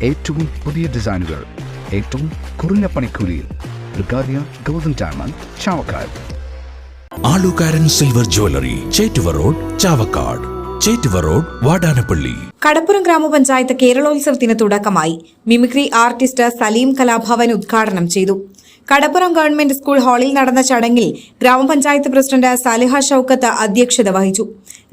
ഏറ്റവും പുതിയ ഡിസൈനുകൾ ഏറ്റവും കുറഞ്ഞ പണിക്കൂലിയിൽ. ബ്രിഗാദിയ golden diamond, Chavakkad. Alukaran silver jewellery, Chettuva road, Chavakkad. Chettuva road, Vadanappally. Kadappuram ഗ്രാമപഞ്ചായത്ത് കേരളോത്സവത്തിന് തുടക്കമായി. മിമിക്രി ആർട്ടിസ്റ്റ് സലീം കലാഭവൻ ഉദ്ഘാടനം ചെയ്തു. കടപ്പുറം ഗവൺമെന്റ് സ്കൂൾ ഹാളിൽ നടന്ന ചടങ്ങിൽ ഗ്രാമപഞ്ചായത്ത് പ്രസിഡന്റ് സാലിഹ ഷൌക്കത്ത് അധ്യക്ഷത വഹിച്ചു.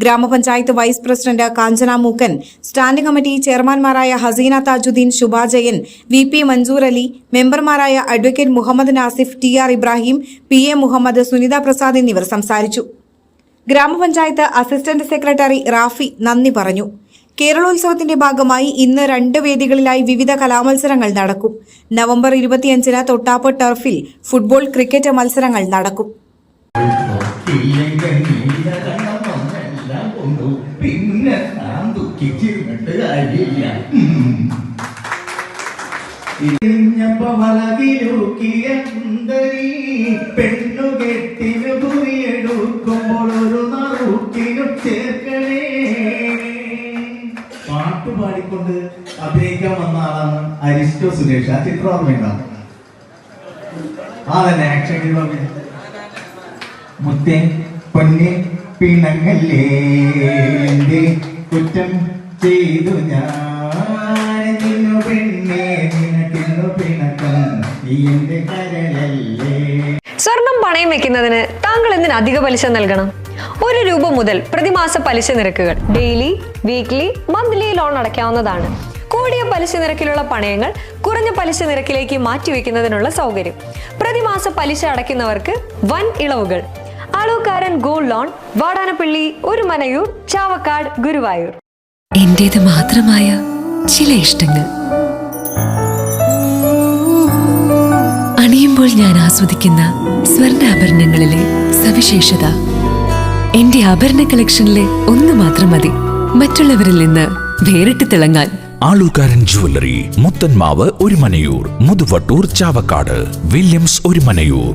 ഗ്രാമപഞ്ചായത്ത് vice president Kanchana Mookkan, standing committee ചെയർമാൻമാരായ ഹസീന താജുദ്ദീൻ, ശുഭ ജയൻ, VP മൻസൂർ അലി, മെമ്പർമാരായ advocate Muhammad Nasif, TR Ibrahim, PA Muhammad, Sunitha Prasad എന്നിവർ സംസാരിച്ചു. ഗ്രാമപഞ്ചായത്ത് അസിസ്റ്റന്റ് സെക്രട്ടറി റാഫി നന്ദി പറഞ്ഞു. കേരളോത്സവത്തിന്റെ ഭാഗമായി ഇന്ന് 2 വേദികളിലായി വിവിധ കലാമത്സരങ്ങൾ നടക്കും. നവംബർ 25-ന് തൊട്ടാപ്പ് ടർഫിൽ ഫുട്ബോൾ, ക്രിക്കറ്റ് മത്സരങ്ങൾ നടക്കും. പാട്ട് പാടിക്കൊണ്ട് അഭിനയിക്കാൻ വന്ന ആളാണ് അരിസ്റ്റോ സുരേഷ്. ആ ചിത്രം ഓർമ്മയുണ്ടാവും. അതന്നെ ആക്ഷൻ മുത്തേ പൊന്നെ പിണങ്ങല്ലേ, എന്റെ കുറ്റം ചെയ്തു ഞാൻ, പെണ്ണെ നിനക്കിന്നു പിണക്കം എന്റെ കരളല്ലേ. സ്വർണം പണയം വെക്കുന്നതിന് താങ്കൾ എന്തിന് അധിക പലിശ നൽകണം? 1 രൂപ മുതൽ പ്രതിമാസ പലിശ നിരക്കുകൾ ഡെയിലി, വീക്ക്ലി, മന്ത്ലി ലോൺ അടയ്ക്കാവുന്നതാണ്. കൂടിയ പലിശ നിരക്കിലുള്ള പണയങ്ങൾ കുറഞ്ഞ പലിശ നിരക്കിലേക്ക് മാറ്റിവെക്കുന്നതിനുള്ള സൗകര്യം. പ്രതിമാസ പലിശ അടയ്ക്കുന്നവർക്ക് വൻ ഇളവുകൾ. ആലുകാരൻ ഗോൾഡ് ലോൺ, വാടാനപ്പള്ളി, ഒരുമനയൂർ, ചാവക്കാട്, ഗുരുവായൂർ. എന്റേത് മാത്രമായ ചില ഇഷ്ടങ്ങൾ അണിയുമ്പോൾ ഞാൻ ആസ്വദിക്കുന്ന സ്വർണ്ണാഭരണങ്ങളിലെ സവിശേഷത. എന്റെ ആഭരണ കളക്ഷനിലെ ഒന്ന് മാത്രം മതി മറ്റുള്ളവരിൽ നിന്ന് വേറിട്ട് തിളങ്ങാൻ. ആലുകാരൻ ജ്വല്ലറി, മുത്തൻമാവ്, ഒരുമനയൂർ, മുതുവട്ടൂർ, ചാവക്കാട്, വില്യംസ്, ഒരുമനയൂർ.